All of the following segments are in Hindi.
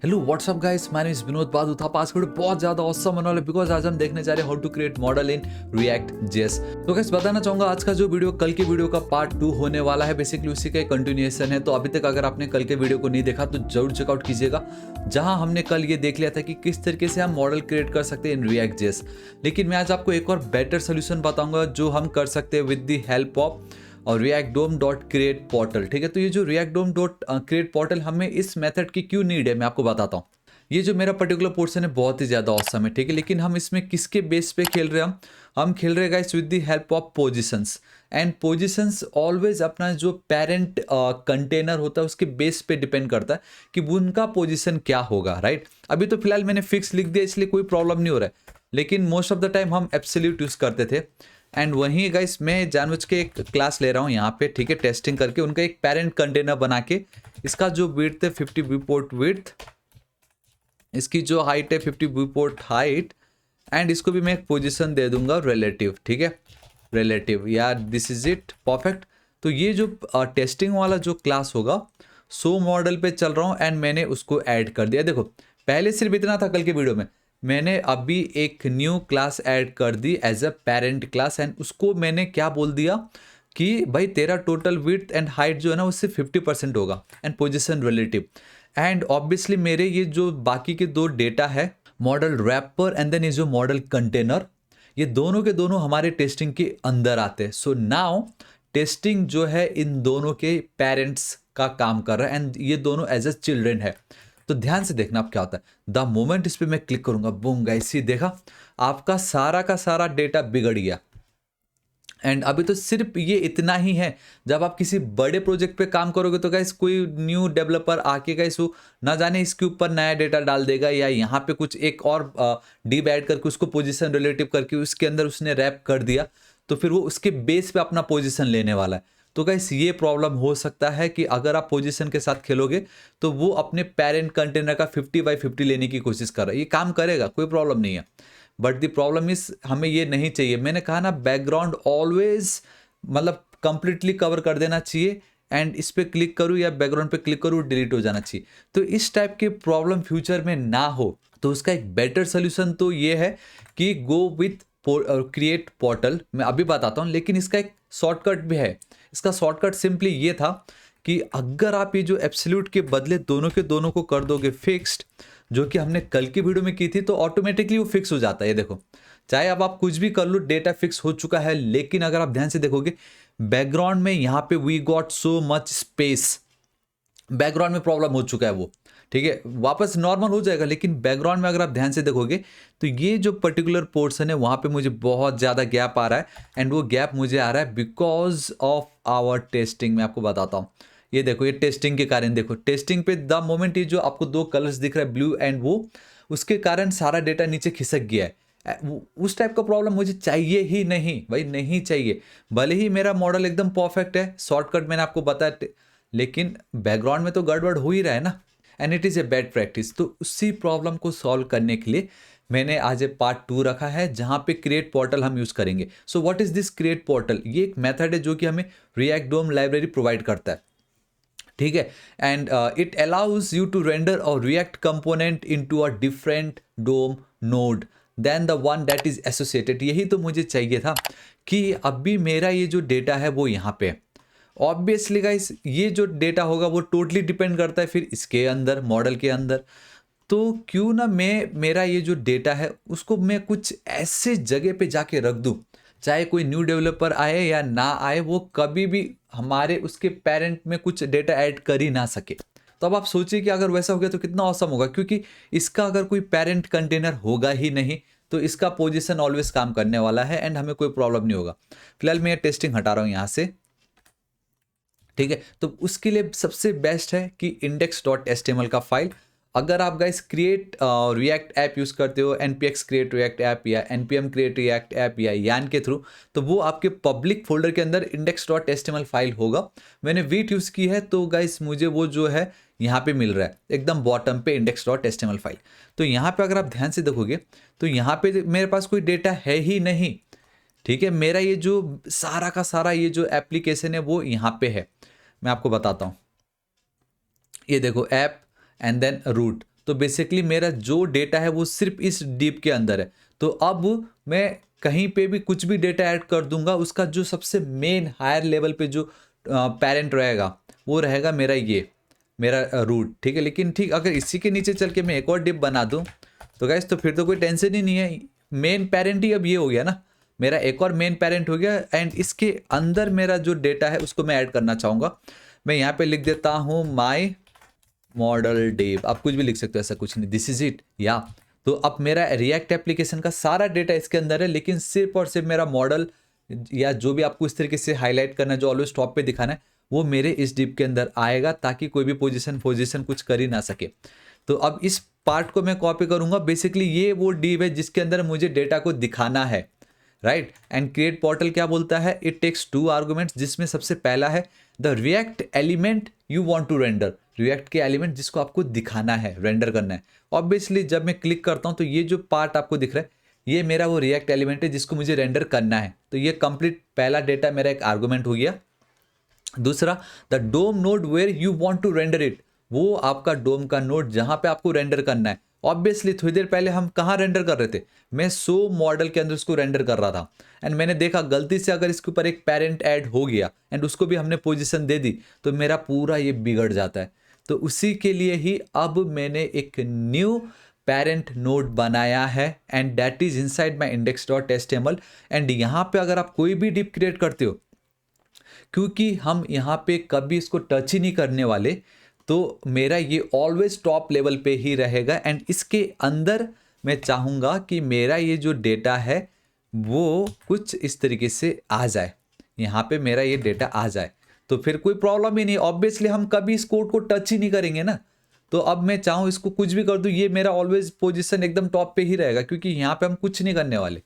Hello what's up guys, my name is Vinod Badu था। आज वीडियो बहुत ज्यादा ऑसम होने वाला है बिकॉज आज हम देखने जा रहे हैं how to create modal in React JS. तो गाइस बताना चाहूंगा आज का जो वीडियो कल के वीडियो का पार्ट 2 होने वाला है, बेसिकली उसी का एक कंटिन्यूएशन है। तो अभी तक अगर आपने कल के वीडियो को नहीं देखा तो जरूर चेकआउट कीजिएगा, जहां हमने कल ये देख लिया था कि किस तरीके से हम मॉडल क्रिएट कर सकते हैं इन रिएक्ट जेएस। लेकिन मैं आज आपको एक और बेटर सोल्यूशन बताऊंगा जो हम कर सकते हैं विद द हेल्प ऑफ और रिएक्ट डोम डॉट क्रिएट पोर्टल। ठीक है, तो ये जो रिएक्ट डोम डॉट क्रिएट पोर्टल हमें इस मेथड की क्यों नीड है मैं आपको बताता हूँ। ये जो मेरा पर्टिकुलर पोर्शन है बहुत ही ज़्यादा औसम है, ठीक है, लेकिन हम इसमें किसके बेस पे खेल रहे हैं? हम खेल रहे हैं guys with the help of positions. And positions always अपना जो पेरेंट कंटेनर होता है उसके बेस पे डिपेंड करता है कि उनका पोजीशन क्या होगा, राइट। अभी तो फिलहाल मैंने फिक्स लिख दिया इसलिए कोई प्रॉब्लम नहीं हो रहा है, लेकिन मोस्ट ऑफ द टाइम हम एब्सोल्यूट यूज़ करते थे। एंड वहीं गाइस मैं जानबूझ के एक क्लास ले रहा हूँ यहाँ पे, ठीक है, टेस्टिंग करके उनका एक पेरेंट कंटेनर बना के इसका जो विड्थ है 50 व्यू पोर्ट विड्थ, इसकी जो हाइट है 50 व्यू पोर्ट हाइट, एंड इसको भी मैं एक पोजीशन दे दूंगा रिलेटिव, ठीक है, रिलेटिव। यार दिस इज इट परफेक्ट। तो ये जो टेस्टिंग वाला जो क्लास होगा सो मॉडल पे चल रहा हूँ एंड मैंने उसको ऐड कर दिया। देखो पहले सिर्फ इतना था कल के वीडियो में, मैंने अभी एक न्यू क्लास ऐड कर दी as a parent class and उसको मैंने क्या बोल दिया कि भाई तेरा टोटल विड्थ एंड हाइट जो है ना उससे 50% होगा and position relative. And obviously मेरे ये जो बाकी के दो डेटा है मॉडल रैपर एंड देन ये जो मॉडल कंटेनर, ये दोनों के दोनों हमारे टेस्टिंग के अंदर आते हैं। सो नाउ टेस्टिंग जो है इन दोनों के पेरेंट्स का काम कर रहा है एंड ये दोनों एज ए चिल्ड्रेन है। तो ध्यान से देखना अब क्या होता है। द मोमेंट इस पर मैं क्लिक करूंगा, बूम गाइस, ये देखा आपका सारा का सारा डेटा बिगड़ गया। एंड अभी तो सिर्फ ये इतना ही है, जब आप किसी बड़े प्रोजेक्ट पे काम करोगे तो गाइस कोई न्यू डेवलपर आके गाइस वो ना जाने इसके ऊपर नया डेटा डाल देगा या यहाँ पे कुछ एक और डिव ऐड करके उसको पोजीशन रिलेटिव करके उसके अंदर उसने रैप कर दिया, तो फिर वो उसके बेस पे अपना पोजीशन लेने वाला है। तो गाइस ये प्रॉब्लम हो सकता है कि अगर आप पोजीशन के साथ खेलोगे तो वो अपने पेरेंट कंटेनर का 50/50 लेने की कोशिश कर रहा है। ये काम करेगा, कोई प्रॉब्लम नहीं है, बट द प्रॉब्लम इज हमें ये नहीं चाहिए। मैंने कहा ना बैकग्राउंड ऑलवेज मतलब कंप्लीटली कवर कर देना चाहिए एंड इस पर क्लिक करूँ या बैकग्राउंड पे क्लिक करूँ डिलीट हो जाना चाहिए। तो इस टाइप के प्रॉब्लम फ्यूचर में ना हो तो उसका एक बेटर सोल्यूशन तो ये है कि गो विथ क्रिएट पोर्टल। मैं अभी बताता हूँ, लेकिन इसका एक शॉर्टकट भी है। इसका शॉर्टकट सिंपली ये था कि अगर आप ये जो एब्सोल्यूट के बदले दोनों के दोनों को कर दोगे फिक्स्ड, जो कि हमने कल की वीडियो में की थी, तो ऑटोमेटिकली वो फिक्स हो जाता है। ये देखो चाहे अब आप कुछ भी कर लो डेटा फिक्स हो चुका है। लेकिन अगर आप ध्यान से देखोगे बैकग्राउंड में यहाँ पे we got so much space, background में प्रॉब्लम हो चुका है वो, ठीक है, वापस नॉर्मल हो जाएगा। लेकिन बैकग्राउंड में अगर आप ध्यान से देखोगे तो ये जो पर्टिकुलर पोर्शन है वहाँ पे मुझे बहुत ज़्यादा गैप आ रहा है एंड वो गैप मुझे आ रहा है बिकॉज ऑफ आवर टेस्टिंग। मैं आपको बताता हूँ, ये देखो ये टेस्टिंग के कारण, देखो टेस्टिंग पे द मोमेंट ये जो आपको दो कलर्स दिख रहा है ब्लू एंड वो, उसके कारण सारा डेटा नीचे खिसक गया है। उस टाइप का प्रॉब्लम मुझे चाहिए ही नहीं भाई, नहीं चाहिए। भले ही मेरा मॉडल एकदम परफेक्ट है, शॉर्टकट मैंने आपको बताया, लेकिन बैकग्राउंड में तो गड़बड़ हो ही रहा है ना, and it is a bad practice. तो उसी प्रॉब्लम को सॉल्व करने के लिए मैंने आज ए पार्ट 2 रखा है जहां पे क्रिएट पोर्टल हम यूज़ करेंगे। So what is this create portal? ये एक मेथड है जो कि हमें रिएक्ट डोम लाइब्रेरी प्रोवाइड करता है, ठीक है। And it allows you to render or React component into a different DOM node than the one that is associated. यही तो मुझे चाहिए था कि अभी मेरा ये जो डेटा है वो यहाँ पे है। ऑब्वियसली गाइस ये जो डेटा होगा वो टोटली डिपेंड करता है फिर इसके अंदर मॉडल के अंदर। तो क्यों ना मैं मेरा ये जो डेटा है उसको मैं कुछ ऐसे जगह पे जाके रख दूं, चाहे कोई न्यू डेवलपर आए या ना आए वो कभी भी हमारे उसके पेरेंट में कुछ डेटा ऐड कर ही ना सके। तो अब आप सोचिए कि अगर वैसा हो गया तो कितना औसम होगा, क्योंकि इसका अगर कोई पेरेंट कंटेनर होगा ही नहीं तो इसका पोजीशन ऑलवेज काम करने वाला है एंड हमें कोई प्रॉब्लम नहीं होगा। फिलहाल मैं ये टेस्टिंग हटा रहा हूँ यहाँ से, ठीक है। तो उसके लिए सबसे बेस्ट है कि index.html का फाइल, अगर आप guys create react app use करते हो, npx क्रिएट रिएक्ट ऐप या npm क्रिएट रिएक्ट ऐप या यान के थ्रू, तो वो आपके पब्लिक फोल्डर के अंदर index.html फाइल होगा। मैंने वीट यूज़ की है तो गाइस मुझे वो जो है यहाँ पे मिल रहा है एकदम बॉटम पे index.html फाइल। तो यहाँ पे अगर आप ध्यान से देखोगे तो यहाँ पे मेरे पास कोई डेटा है ही नहीं, ठीक है। मेरा ये जो सारा का सारा ये जो एप्लीकेशन है वो यहाँ पे है। मैं आपको बताता हूँ, ये देखो ऐप एंड देन रूट, तो बेसिकली मेरा जो डेटा है वो सिर्फ इस डिप के अंदर है। तो अब मैं कहीं पे भी कुछ भी डेटा ऐड कर दूंगा, उसका जो सबसे मेन हायर लेवल पे जो पेरेंट रहेगा वो रहेगा मेरा ये, मेरा रूट, ठीक है। लेकिन ठीक अगर इसी के नीचे चल के मैं एक और डिप बना दूं तो गाइस तो फिर तो कोई टेंशन ही नहीं है। मेन पेरेंट ही अब ये हो गया ना, मेरा एक और मेन पेरेंट हो गया। एंड इसके अंदर मेरा जो डेटा है उसको मैं ऐड करना चाहूँगा। मैं यहाँ पे लिख देता हूँ माई मॉडल डिव, आप कुछ भी लिख सकते हो, ऐसा कुछ नहीं, दिस इज इट। या तो अब मेरा रिएक्ट एप्लीकेशन का सारा डेटा इसके अंदर है, लेकिन सिर्फ और सिर्फ मेरा मॉडल या जो भी आपको इस तरीके से हाईलाइट करना है, जो ऑलवेज टॉप पे दिखाना है, वो मेरे इस डिप के अंदर आएगा, ताकि कोई भी पोजीशन कुछ कर ही ना सके। तो अब इस पार्ट को मैं कॉपी करूंगा। बेसिकली ये वो डिव है जिसके अंदर मुझे डेटा को दिखाना है, राइट। एंड क्रिएट पोर्टल क्या बोलता है, इट टेक्स 2 आर्गुमेंट्स, जिसमें सबसे पहला है the React element you want to render, React के एलिमेंट जिसको आपको दिखाना है, रेंडर करना है। ऑब्वियसली जब मैं क्लिक करता हूं तो ये जो पार्ट आपको दिख रहा है ये मेरा वो रिएक्ट एलिमेंट है जिसको मुझे रेंडर करना है। तो ये कंप्लीट पहला डेटा मेरा एक आर्गुमेंट हो गया। दूसरा, the DOM node where you want to render it, वो आपका डोम का नोड जहां पे आपको रेंडर करना है। ऑब्वियसली थोड़ी देर पहले हम कहाँ रेंडर कर रहे थे, मैं सो मॉडल के अंदर उसको रेंडर कर रहा था। एंड मैंने देखा गलती से अगर इसके ऊपर एक पेरेंट ऐड हो गया एंड उसको भी हमने पोजीशन दे दी तो मेरा पूरा ये बिगड़ जाता है। तो उसी के लिए ही अब मैंने एक न्यू पेरेंट नोड बनाया है and that is inside my index.html। And यहाँ पे अगर आप कोई भी डिप क्रिएट करते हो, क्योंकि हम यहाँ पे कभी इसको टच ही नहीं करने वाले, तो मेरा ये ऑलवेज टॉप लेवल पे ही रहेगा। एंड इसके अंदर मैं चाहूँगा कि मेरा ये जो डेटा है वो कुछ इस तरीके से आ जाए, यहाँ पे मेरा ये डेटा आ जाए, तो फिर कोई प्रॉब्लम ही नहीं। ऑब्वियसली हम कभी इस कोड को टच ही नहीं करेंगे ना। तो अब मैं चाहूँ इसको कुछ भी कर दूँ, ये मेरा ऑलवेज पोजीशन एकदम टॉप पे ही रहेगा, क्योंकि यहाँ पे हम कुछ नहीं करने वाले।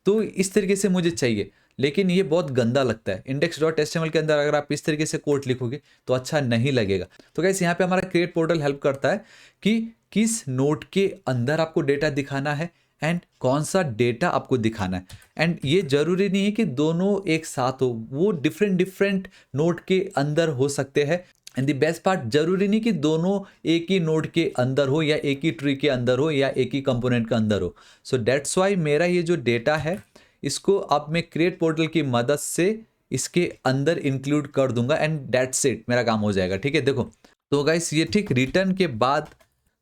तो इस तरीके से मुझे चाहिए, लेकिन ये बहुत गंदा लगता है। index.html के अंदर अगर आप इस तरीके से कोड लिखोगे तो अच्छा नहीं लगेगा। तो गाइस यहाँ पे हमारा क्रिएट पोर्टल हेल्प करता है कि किस नोड के अंदर आपको डेटा दिखाना है एंड कौन सा डेटा आपको दिखाना है। एंड ये जरूरी नहीं है कि दोनों एक साथ हो, वो डिफरेंट डिफरेंट नोड के अंदर हो सकते हैं। एंड द बेस्ट पार्ट, जरूरी नहीं कि दोनों एक ही नोड के अंदर हो या एक ही ट्री के अंदर हो या एक ही कंपोनेंट के अंदर हो। सो दैट्स वाई मेरा ये जो डेटा है इसको अब मैं क्रिएट पोर्टल की मदद से इसके अंदर इंक्लूड कर दूंगा एंड दैट्स इट, मेरा काम हो जाएगा। ठीक है, देखो तो गाइस ये ठीक रिटर्न के बाद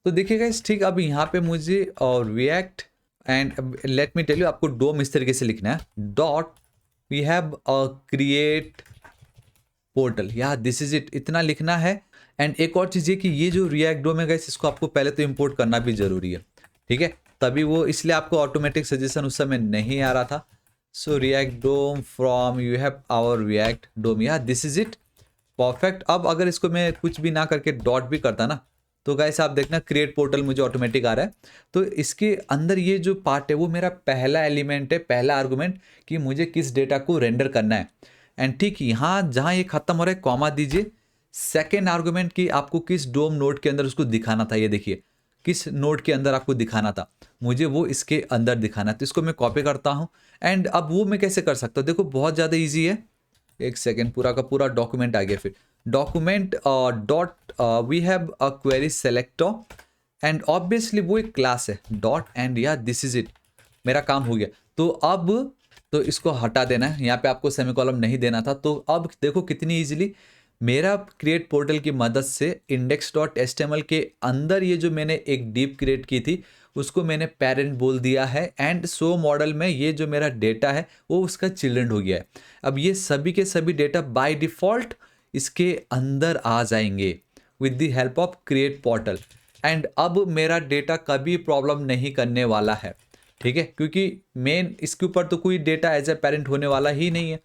तो देखिए गाइस, ठीक अब यहाँ पे मुझे और React and let me tell you, आपको डोम इस तरीके से लिखना है, dot we have a create portal, या दिस इज इट, इतना लिखना है। एंड एक और चीज़ ये कि ये जो रिएक्ट डोम है गाइस, इसको आपको पहले तो इंपोर्ट करना भी जरूरी है, ठीक है, तभी वो, इसलिए आपको ऑटोमेटिक सजेशन उस समय नहीं आ रहा था। So React DOM from you have our React DOM, या दिस इज इट, परफेक्ट। अब अगर इसको मैं कुछ भी ना करके डॉट भी करता ना तो गाइस आप देखना क्रिएट पोर्टल मुझे ऑटोमेटिक आ रहा है। तो इसके अंदर ये जो पार्ट है वो मेरा पहला एलिमेंट है, पहला आर्गुमेंट कि मुझे किस डेटा को रेंडर करना है। एंड ठीक यहाँ जहाँ ये खत्म हो रहा है कॉमा दीजिए, सेकेंड आर्गुमेंट कि आपको किस डोम नोड के अंदर उसको दिखाना था, ये देखिए किस नोड के अंदर आपको दिखाना था, मुझे वो इसके अंदर दिखाना है। तो इसको मैं कॉपी करता हूँ एंड अब वो मैं कैसे कर सकता हूँ, देखो बहुत ज़्यादा ईजी है। एक सेकेंड, पूरा का पूरा डॉक्यूमेंट आ गया, फिर document dot we have a query selector and obviously वो एक क्लास है डॉट एंड, या दिस इज इट, मेरा काम हो गया। तो अब तो इसको हटा देना है, यहाँ पे आपको सेमीकोलन नहीं देना था। तो अब देखो कितनी इजीली मेरा क्रिएट पोर्टल की मदद से index.html के अंदर ये जो मैंने एक डिप क्रिएट की थी उसको मैंने पेरेंट बोल दिया है एंड सो मॉडल में ये जो मेरा डेटा है वो उसका चिल्ड्रन हो गया है। अब ये सभी के सभी डेटा बाय डिफ़ॉल्ट इसके अंदर आ जाएंगे with the help of create portal. And अब मेरा डेटा कभी प्रॉब्लम नहीं करने वाला है, ठीक है, क्योंकि मेन इसके ऊपर तो कोई डेटा एज ए पेरेंट होने वाला ही नहीं है।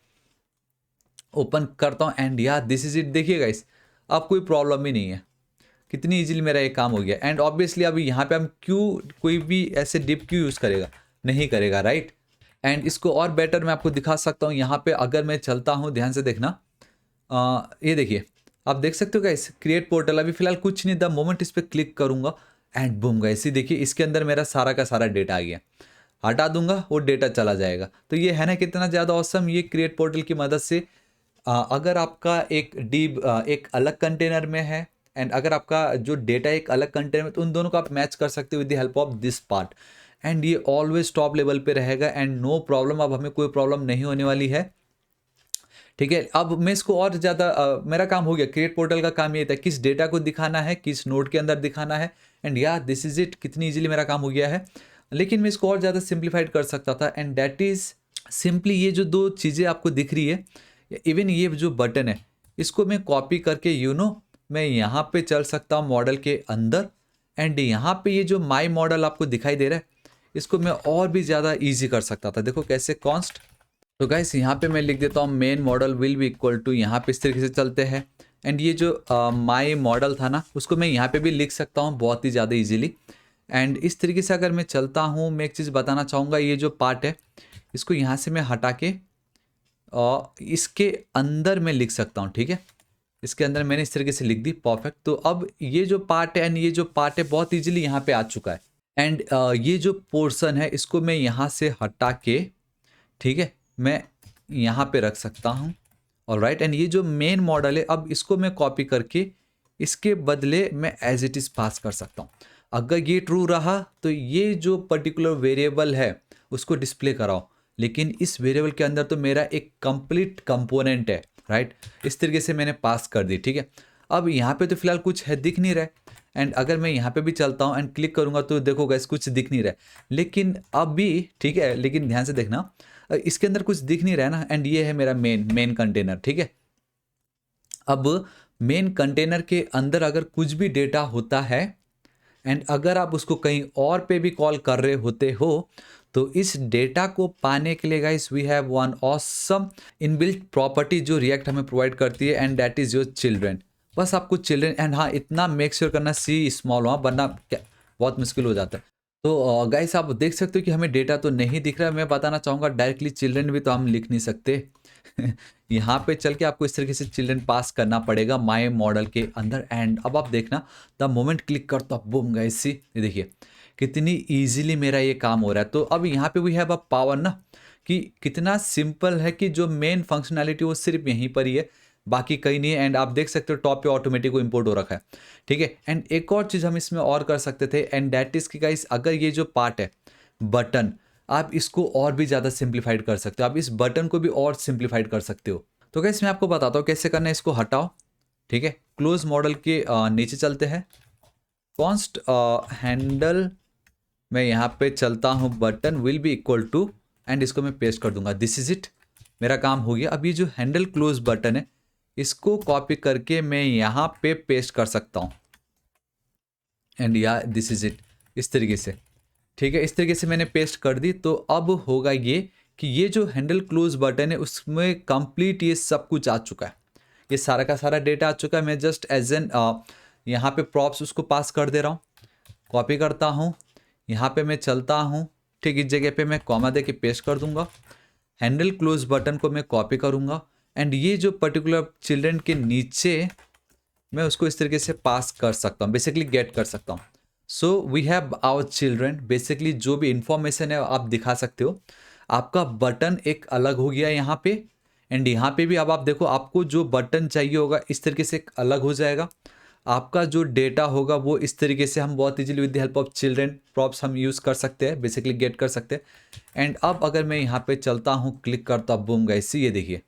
ओपन करता हूँ एंड या दिस इज इट, देखिएगा इस अब कोई प्रॉब्लम ही नहीं है, कितनी इजीली मेरा ये काम हो गया। एंड ऑब्वियसली अभी यहाँ पे हम क्यों कोई भी ऐसे डिप क्यों यूज़ करेगा, नहीं करेगा, राइट। एंड इसको और बेटर मैं आपको दिखा सकता हूँ, यहाँ पे अगर मैं चलता हूँ, ध्यान से देखना, ये देखिए आप देख सकते हो गाइस क्रिएट पोर्टल, अभी फिलहाल कुछ नहीं, द मोमेंट इस पर क्लिक करूँगा एंड बूम गाइस, देखिए इसके अंदर मेरा सारा का सारा डेटा आ गया, हटा दूंगा वो डेटा चला जाएगा। तो ये है ना कितना ज़्यादा ऑसम, ये क्रिएट पोर्टल की मदद से अगर आपका एक डिब एक अलग कंटेनर में है एंड अगर आपका जो डेटा एक अलग कंटेनर में, तो उन दोनों को आप मैच कर सकते हो with the help of this part, and ये ऑलवेज टॉप लेवल पे रहेगा एंड नो प्रॉब्लम। अब हमें कोई प्रॉब्लम नहीं होने वाली है, ठीक है। अब मैं इसको और ज़्यादा मेरा काम हो गया। क्रिएट पोर्टल का काम ये था किस डेटा को दिखाना है, किस नोड के अंदर दिखाना है, एंड या दिस इज इट, कितनी इजीली मेरा काम हो गया है। लेकिन मैं इसको और ज़्यादा सिंप्लीफाइड कर सकता था, एंड दैट इज़ सिंपली ये जो दो चीज़ें आपको दिख रही है, इवन ये जो बटन है, इसको मैं कॉपी करके मैं यहाँ पे चल सकता हूँ मॉडल के अंदर, एंड यहाँ पे ये जो माई मॉडल आपको दिखाई दे रहा है, इसको मैं और भी ज़्यादा ईजी कर सकता था। देखो कैसे, कॉन्स्ट, तो गाइस यहाँ पे मैं लिख देता हूँ main modal will be equal to, यहाँ पे इस तरीके से चलते हैं, एंड ये जो माई मॉडल था ना, उसको मैं यहाँ पे भी लिख सकता हूँ बहुत ही ज़्यादा इजीली। एंड इस तरीके से अगर मैं चलता हूँ, मैं एक चीज़ बताना चाहूँगा, ये जो पार्ट है इसको यहाँ से मैं हटा के इसके अंदर मैं लिख सकता हूँ, ठीक है। इसके अंदर मैंने इस तरीके से लिख दी, परफेक्ट। तो अब ये जो पार्ट है एंड ये जो पार्ट है बहुत ईजिली यहाँ पे आ चुका है, एंड ये जो पोर्शन है इसको मैं यहाँ से हटा के, ठीक है, मैं यहाँ पे रख सकता हूँ, ऑलराइट। एंड ये जो मेन मॉडल है, अब इसको मैं कॉपी करके इसके बदले मैं एज इट इज़ पास कर सकता हूँ। अगर ये ट्रू रहा तो ये जो पर्टिकुलर वेरिएबल है उसको डिस्प्ले कराओ, लेकिन इस वेरिएबल के अंदर तो मेरा एक कंप्लीट कंपोनेंट है, राइट। इस तरीके से मैंने पास कर दी, ठीक है। अब यहाँ पे तो फिलहाल कुछ है, दिख नहीं रहा है, एंड अगर मैं यहाँ पे भी चलता हूँ एंड क्लिक करूँगा तो देखो गाइस कुछ दिख नहीं रहा है, लेकिन अभी ठीक है, लेकिन ध्यान से देखना, इसके अंदर कुछ दिख नहीं रहा है ना, एंड ये है मेरा मेन कंटेनर, ठीक है। अब मेन कंटेनर के अंदर अगर कुछ भी डेटा होता है, एंड अगर आप उसको कहीं और पे भी कॉल कर रहे होते हो, तो इस डेटा को पाने के लिए guys we have one awesome inbuilt property जो रिएक्ट हमें प्रोवाइड करती है, and that is your children. बस आपको चिल्ड्रन, एंड हाँ इतना मेक श्योर करना सी स्मॉल हो, वरना क्या बहुत मुश्किल हो जाता है। तो गाइस आप देख सकते हो कि हमें डेटा तो नहीं दिख रहा है। मैं बताना चाहूँगा डायरेक्टली चिल्ड्रन भी तो हम लिख नहीं सकते यहाँ पे चल के आपको इस तरीके से चिल्ड्रन पास करना पड़ेगा माई मॉडल के अंदर। एंड अब आप देखना, द मोमेंट क्लिक करता बूम गाइस, सी ये देखिए कितनी इजीली मेरा ये काम हो रहा है। तो अब यहाँ पे वी हैव अ पावर ना, कि कितना सिंपल है कि जो मेन फंक्शनैलिटी वो सिर्फ यहीं पर ही है, बाकी कहीं नहीं है। एंड आप देख सकते हो टॉप पे ऑटोमेटिक को इंपोर्ट हो रखा है, ठीक है। एंड एक और चीज़ हम इसमें और कर सकते थे, एंड दैट इज़ कि गाइस अगर ये जो पार्ट है बटन, आप इसको और भी ज़्यादा सिंप्लीफाइड कर सकते हो, आप इस बटन को भी और सिंप्लीफाइड कर सकते हो। तो गाइस मैं आपको बताता हूँ कैसे करना है, इसको हटाओ, ठीक है। क्लोज मॉडल के नीचे चलते हैं, कॉन्स्ट हैंडल, मैं यहाँ पे चलता हूँ, button will be equal to, and इसको मैं पेस्ट कर दूंगा, दिस इज इट, मेरा काम हो गया। अब ये जो हैंडल क्लोज बटन है इसको कॉपी करके मैं यहाँ पे पेस्ट कर सकता हूँ, एंड या दिस इज इट, इस तरीके से, ठीक है। इस तरीके से मैंने पेस्ट कर दी। तो अब होगा ये कि ये जो हैंडल क्लोज बटन है उसमें कंप्लीट ये सब कुछ आ चुका है, ये सारा का सारा डेटा आ चुका है। मैं जस्ट एज एन यहाँ पे प्रॉप्स उसको पास कर दे रहा हूँ, कॉपी करता हूँ, यहाँ पे मैं चलता हूँ, ठीक, इस जगह पे मैं कॉमा दे के पेस्ट कर दूंगा, हैंडल क्लोज बटन को मैं कॉपी करूँगा, एंड ये जो पर्टिकुलर चिल्ड्रन के नीचे मैं उसको इस तरीके से पास कर सकता हूँ, बेसिकली गेट कर सकता हूँ। So we have our children, basically जो भी इंफॉर्मेशन है आप दिखा सकते हो। आपका बटन एक अलग हो गया यहाँ पे, एंड यहाँ पे भी अब आप देखो आपको जो बटन चाहिए होगा इस तरीके से एक अलग हो जाएगा। आपका जो डेटा होगा वो इस तरीके से हम बहुत easily with the help of children props हम यूज़ कर सकते हैं, बेसिकली गेट कर सकते हैं। एंड अब अगर मैं यहाँ पे चलता हूँ, क्लिक करता हूँ, बूम गाइस, ये देखिए,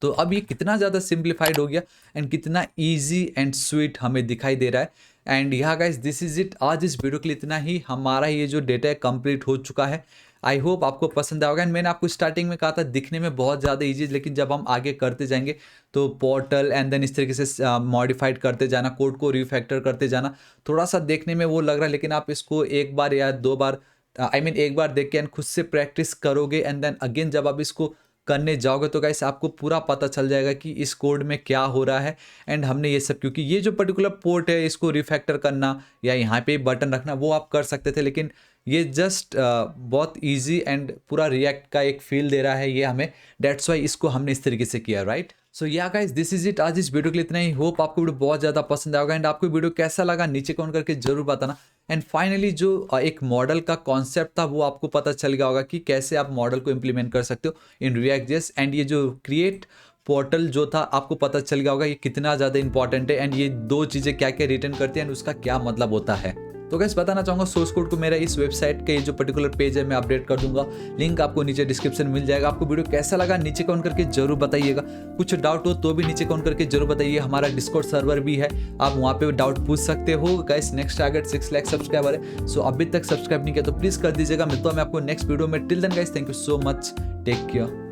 तो अब ये कितना ज़्यादा सिंप्लीफाइड हो गया एंड कितना इजी एंड स्वीट हमें दिखाई दे रहा है। एंड यहाँ गाइस दिस इज इट, आज इस वीडियो के लिए इतना ही। हमारा ये जो डेटा है कंप्लीट हो चुका है। आई होप आपको पसंद आएगा। एंड मैंने आपको स्टार्टिंग में कहा था दिखने में बहुत ज़्यादा ईजी, लेकिन जब हम आगे करते जाएंगे तो पोर्टल एंड देन इस तरीके से मॉडिफाइड करते जाना, कोड को रिफैक्टर करते जाना, थोड़ा सा देखने में वो लग रहा है, लेकिन आप इसको एक बार या दो बार एक बार देख के एंड खुद से प्रैक्टिस करोगे एंड देन अगेन जब आप इसको करने जाओगे तो गाइस आपको पूरा पता चल जाएगा कि इस कोड में क्या हो रहा है। एंड हमने ये सब, क्योंकि ये जो पर्टिकुलर पोर्ट है इसको रिफैक्टर करना या यहाँ पे बटन रखना वो आप कर सकते थे, लेकिन ये जस्ट बहुत इजी एंड पूरा रिएक्ट का एक फील दे रहा है ये हमें, डेट्स वाई इसको हमने इस तरीके से किया, राइट। सो या गाइस दिस इज इट, आज इस वीडियो के लिए इतना ही। होप आपको वीडियो बहुत ज़्यादा पसंद आएगा एंड आपको वीडियो कैसा लगा नीचे कमेंट करके जरूर बताना। एंड फाइनली जो एक मॉडल का कॉन्सेप्ट था वो आपको पता चल गया होगा कि कैसे आप मॉडल को इम्प्लीमेंट कर सकते हो इन रिएक्ट जेएस। एंड ये जो क्रिएट पोर्टल जो था आपको पता चल गया होगा ये कितना ज़्यादा इंपॉर्टेंट है एंड ये दो चीज़ें क्या क्या रिटर्न करती हैं एंड उसका क्या मतलब होता है। तो गाइस बताना चाहूँगा सोर्स कोड को मेरा इस वेबसाइट के जो पर्टिकुलर पेज है मैं अपडेट कर दूंगा, लिंक आपको नीचे डिस्क्रिप्शन मिल जाएगा। आपको वीडियो कैसा लगा नीचे कमेंट करके जरूर बताइएगा, कुछ डाउट हो तो भी नीचे कमेंट करके जरूर बताइए। हमारा डिस्कॉर्ड सर्वर भी है, आप वहाँ पे डाउट पूछ सकते हो। Guys next target 6 lakh subscriber है, सो अभी तक सब्सक्राइब नहीं किया तो प्लीज कर दीजिएगा। मिलता हूं मैं आपको नेक्स्ट वीडियो में। Till then guys thank you so much, take care.